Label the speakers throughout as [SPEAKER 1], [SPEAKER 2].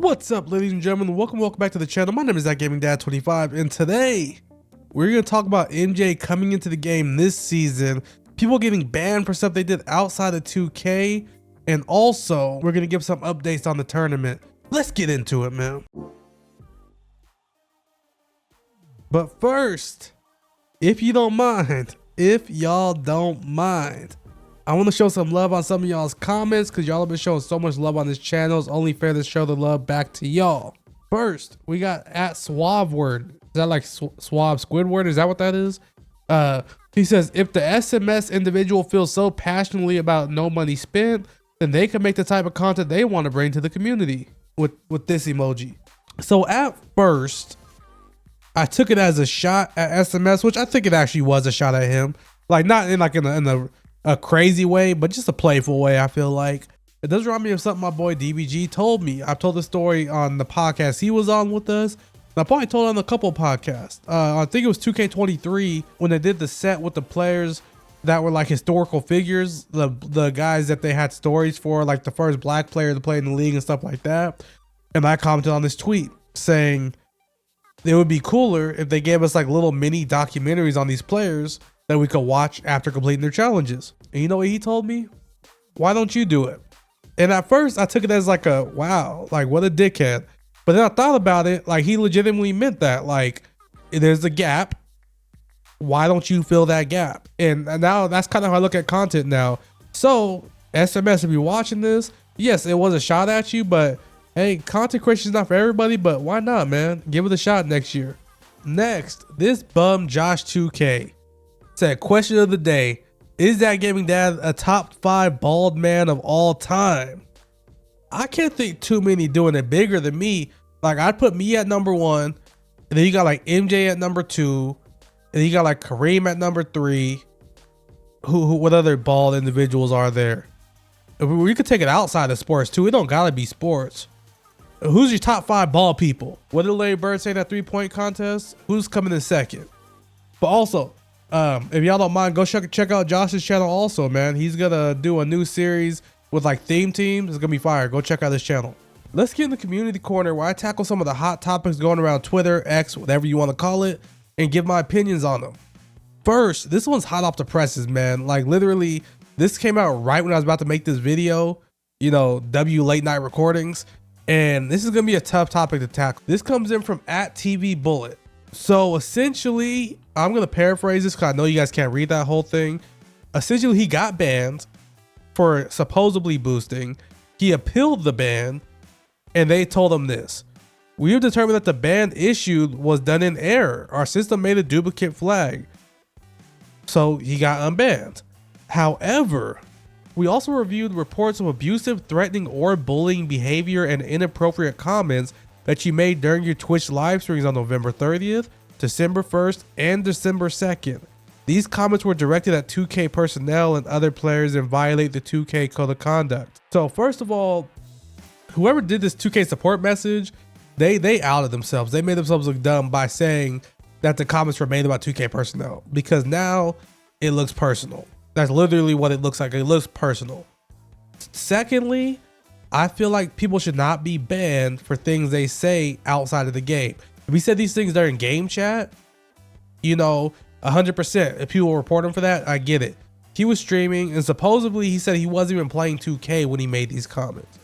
[SPEAKER 1] What's up, ladies and gentlemen? Welcome back to the channel. My name is ThatGamingDad25, and today we're going to talk about MJ coming into the game this season, people getting banned for stuff they did outside of 2K, and also we're going to give some updates on the tournament. Let's get into it, man. But first, if y'all don't mind, I want to show some love on some of y'all's comments because y'all have been showing so much love on this channel. It's only fair to show the love back to y'all. First, we got at Suaveword. Is that like Suave Squidward? Is that what that is? He says, if the SMS individual feels so passionately about no money spent, then they can make the type of content they want to bring to the community with this emoji. So at first, I took it as a shot at SMS, which I think it actually was a shot at him. Like not in a crazy way, but just a playful way. I feel like it does remind me of something my boy DBG told me. I've told the story on the podcast he was on with us. And I probably told it on a couple of podcasts. I think it was 2K23 when they did the set with the players that were like historical figures, the guys that they had stories for, like the first black player to play in the league and stuff like that. And I commented on this tweet saying it would be cooler if they gave us like little mini documentaries on these players that we could watch after completing their challenges. And you know what he told me? Why don't you do it? And at first I took it as like a, wow, like what a dickhead. But then I thought about it, like he legitimately meant that. Like there's a gap. Why don't you fill that gap? And now that's kind of how I look at content now. So SMS, if you're watching this, yes, it was a shot at you, but hey, content creation is not for everybody, but why not, man? Give it a shot next year. Next, this bum Josh 2K said, question of the day, is That Gaming Dad a top 5 bald man of all time? I can't think too many doing it bigger than me. Like I'd put me at number 1, and then you got like MJ at number 2, and then you got like Kareem at number 3. What other bald individuals are there? We could take it outside of sports too. It don't gotta be sports. Who's your top 5 bald people? What did Larry Bird say in that 3-point contest? Who's coming in second? But also, if y'all don't mind, go check out Josh's channel also, man. He's gonna do a new series with like theme teams. It's gonna be fire. Go check out his channel. Let's get in the community corner where I tackle some of the hot topics going around Twitter, X, whatever you want to call it, and give my opinions on them. First, this one's hot off the presses, man. Like literally, this came out right when I was about to make this video, you know, W late night recordings. And this is gonna be a tough topic to tackle. This comes in from @TV_Bullet. So essentially, I'm gonna paraphrase this because I know you guys can't read that whole thing. Essentially, he got banned for supposedly boosting. He appealed the ban, and they told him this: we have determined that the ban issued was done in error. Our system made a duplicate flag. So he got unbanned. However, we also reviewed reports of abusive, threatening, or bullying behavior and inappropriate comments that you made during your Twitch live streams on November 30th, December 1st, and December 2nd. These comments were directed at 2K personnel and other players and violate the 2K code of conduct. So first of all, whoever did this 2K support message, they outed themselves. They made themselves look dumb by saying that the comments were made about 2K personnel, because now it looks personal. That's literally what it looks like. It looks personal. Secondly, I feel like people should not be banned for things they say outside of the game. If we said these things during game chat, you know, 100%. If people report him for that, I get it. He was streaming, and supposedly he said he wasn't even playing 2K when he made these comments.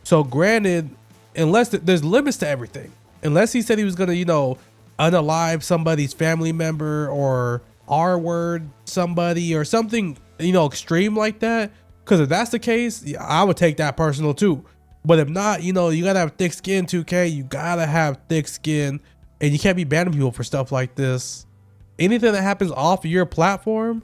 [SPEAKER 1] So granted, unless there's limits to everything. Unless he said he was gonna, you know, unalive somebody's family member or R-word somebody or something, you know, extreme like that. Because if that's the case, yeah, I would take that personal too. But if not, you know, you gotta have thick skin, 2K. You gotta have thick skin, and you can't be banning people for stuff like this. Anything that happens off of your platform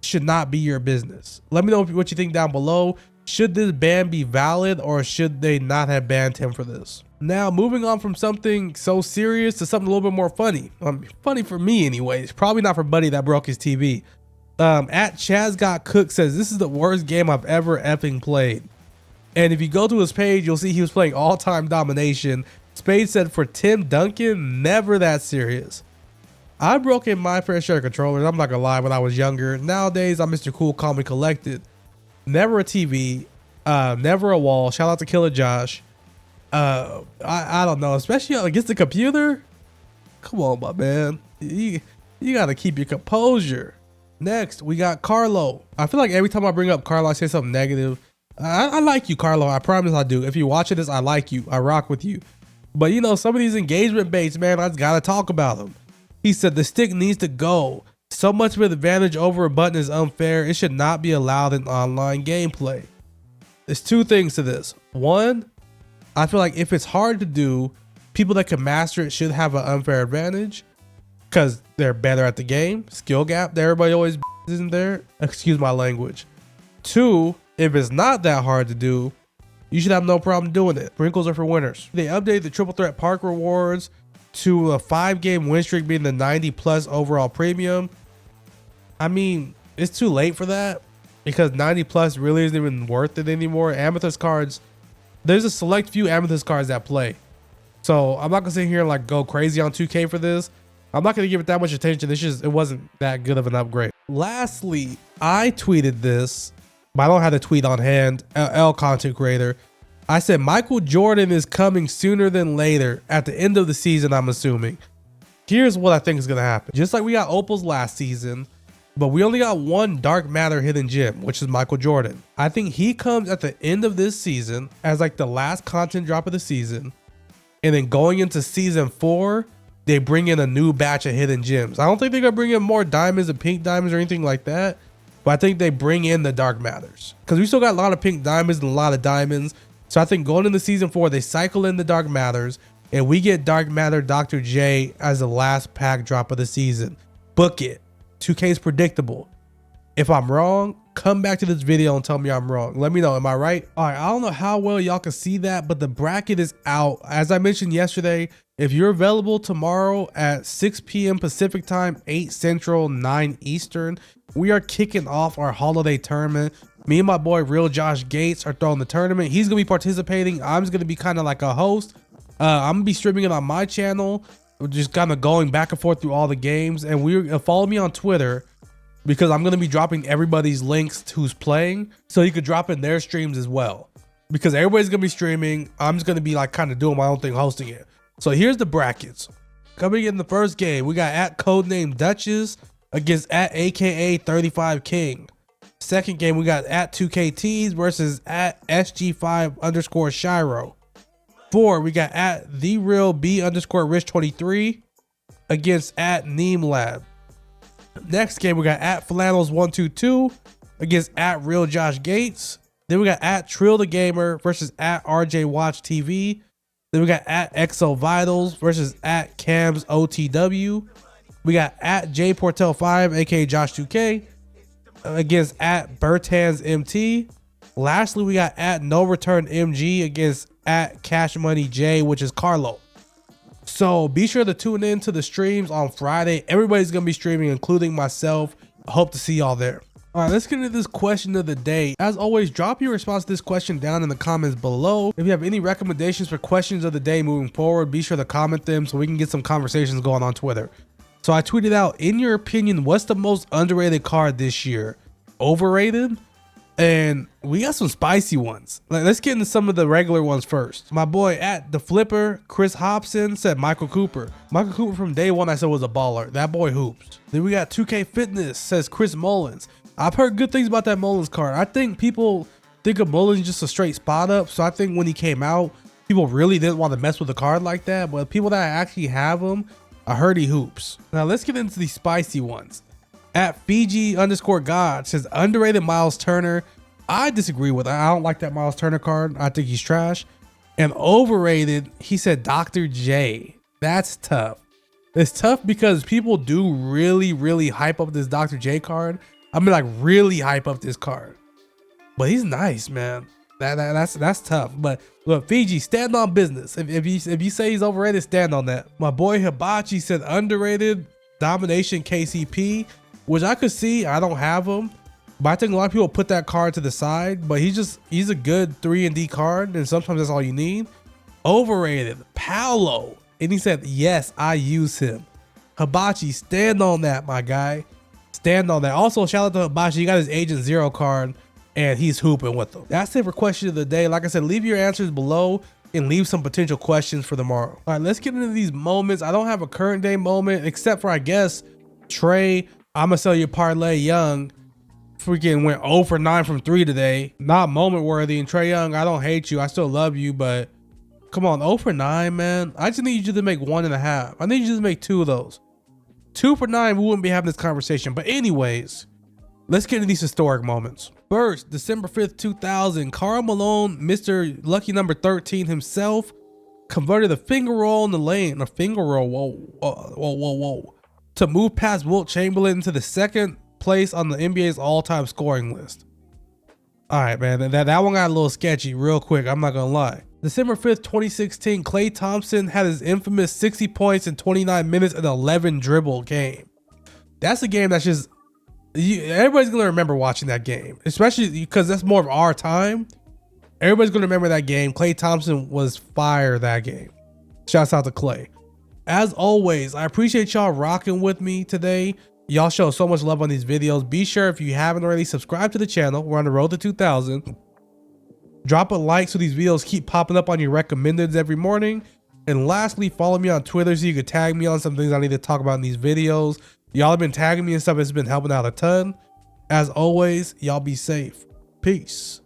[SPEAKER 1] should not be your business. Let me know what you think down below. Should this ban be valid, or should they not have banned him for this? Now, moving on from something so serious to something a little bit more funny. Funny for me anyways. Probably not for Buddy that broke his TV. At Chaz Got Cooked says, this is the worst game I've ever effing played. And if you go to his page, you'll see he was playing all-time domination. Spade said, for Tim Duncan, never that serious. I've broken my fair share of controllers. I'm not gonna lie, when I was younger. Nowadays, I'm Mr. Cool, Calm, and Collected. Never a TV, never a wall. Shout out to Killer Josh. I don't know, especially against the computer. Come on, my man. You gotta keep your composure. Next, we got Carlo. I feel like every time I bring up Carlo, I say something negative. I like you, Carlo. I promise I do. If you're watching this, I like you. I rock with you. But you know, some of these engagement baits, man, I just gotta talk about them. He said the stick needs to go. So much of an advantage over a button is unfair. It should not be allowed in online gameplay. There's two things to this. One, I feel like if it's hard to do, people that can master it should have an unfair advantage because they're better at the game. Skill gap that everybody always isn't there. Excuse my language. Two, if it's not that hard to do, you should have no problem doing it. Sprinkles are for winners. They updated the triple threat park rewards to a 5-game win streak being the 90+ overall premium. I mean, it's too late for that because 90+ really isn't even worth it anymore. Amethyst cards, there's a select few Amethyst cards that play. So I'm not gonna sit here and like go crazy on 2K for this. I'm not gonna give it that much attention. It wasn't that good of an upgrade. Lastly, I tweeted this, but I don't have the tweet on hand. L content creator. I said Michael Jordan is coming sooner than later at the end of the season, I'm assuming. Here's what I think is gonna happen. Just like we got Opals last season, but we only got one dark matter hidden gem, which is Michael Jordan. I think he comes at the end of this season as like the last content drop of the season. And then going into season 4, they bring in a new batch of hidden gems. I don't think they're gonna bring in more diamonds and pink diamonds or anything like that, but I think they bring in the dark matters because we still got a lot of pink diamonds and a lot of diamonds. So I think going into season 4, they cycle in the dark matters and we get dark matter Dr. J as the last pack drop of the season. Book it. 2K is predictable. If I'm wrong, come back to this video and tell me I'm wrong. Let me know. Am I right? All right. I don't know how well y'all can see that, but the bracket is out. As I mentioned yesterday, if you're available tomorrow at 6 p.m. Pacific time, 8 Central, 9 Eastern, we are kicking off our holiday tournament. Me and my boy Real Josh Gates are throwing the tournament. He's going to be participating. I'm just going to be kind of like a host. I'm going to be streaming it on my channel. We're just kind of going back and forth through all the games. And follow me on Twitter, because I'm going to be dropping everybody's links who's playing, so you could drop in their streams as well. Because everybody's going to be streaming. I'm just going to be like kind of doing my own thing, hosting it. So here's the brackets. Coming in the first game, we got at Codename Duchess against at AKA 35 King. Second game, we got at 2KTs versus at SG5 _ Shiro. 4, we got at The Real B _ Rich 23 against at Neem Lab. Next game, we got at Flannels 122 against at Real Josh Gates. Then we got at Trill the Gamer versus at RJ Watch TV. Then we got at Exo Vitals versus at Cams OTW. We got at J Portel 5 aka Josh 2K against at Bertans MT. Lastly, we got at No Return MG against at Cash Money J, which is Carlo. So be sure to tune in to the streams on Friday. Everybody's gonna be streaming, including myself. I hope to see y'all there. All right, let's get into this question of the day. As always, drop your response to this question down in the comments below. If you have any recommendations for questions of the day moving forward, be sure to comment them so we can get some conversations going on Twitter. So I tweeted out, in your opinion, what's the most underrated card this year? Overrated? And we got some spicy ones. Let's get into some of the regular ones first. My boy at The Flipper, Chris Hobson, said Michael Cooper. Michael Cooper from day one I said was a baller. That boy hoops. Then we got 2K Fitness, says Chris Mullins. I've heard good things about that Mullins card. I think people think of Mullins just a straight spot up. So I think when he came out, people really didn't want to mess with the card like that. But people that actually have him, I heard he hoops. Now let's get into these spicy ones. At Fiji _ God says underrated Miles Turner. I disagree with that. I don't like that Miles Turner card. I think he's trash. And overrated, he said Dr. J. That's tough. It's tough because people do really hype up this Dr. J card. I mean, like really hype up this card. But he's nice, man. That's tough. But look, Fiji, stand on business. If you say he's overrated, stand on that. My boy Hibachi said underrated Domination KCP, which I could see. I don't have him, but I think a lot of people put that card to the side. But he's a good 3&D card, and sometimes that's all you need. Overrated Paolo, and he said yes, I use him. Hibachi, stand on that, my guy. Stand on that. Also, shout out to Hibachi. He got his Agent Zero card, and he's hooping with them. That's it for question of the day. Like I said, leave your answers below. and leave some potential questions for tomorrow. All right, let's get into these moments. I don't have a current day moment except for, I guess, Trey, I'ma sell your parlay Young freaking went 0 for 9 from 3 today. Not moment worthy. And Trey Young, I don't hate you, I still love you, but come on, 0 for 9, man. I just need you to make 1.5. I need you to make 2 of those. 2 for 9, we wouldn't be having this conversation. But anyways, let's get into these historic moments. First, December 5th, 2000, Karl Malone, Mr. Lucky number 13 himself, converted a finger roll in the lane. A finger roll, whoa, to move past Wilt Chamberlain to the second place on the NBA's all-time scoring list. All right, man, that one got a little sketchy real quick, I'm not gonna lie. December 5th, 2016, Klay Thompson had his infamous 60 points in 29 minutes and 11 dribble game. That's a game that's just, everybody's gonna remember watching that game, especially because that's more of our time. Everybody's gonna remember that game. Klay Thompson was fire that game. Shouts out to Klay. As always, I appreciate y'all rocking with me today. Y'all show so much love on these videos. Be sure, if you haven't already, subscribe to the channel. We're on the road to 2,000. Drop a like so these videos keep popping up on your recommendeds every morning. And lastly, follow me on Twitter so you can tag me on some things I need to talk about in these videos. Y'all have been tagging me and stuff. It's been helping out a ton. As always, y'all be safe. Peace.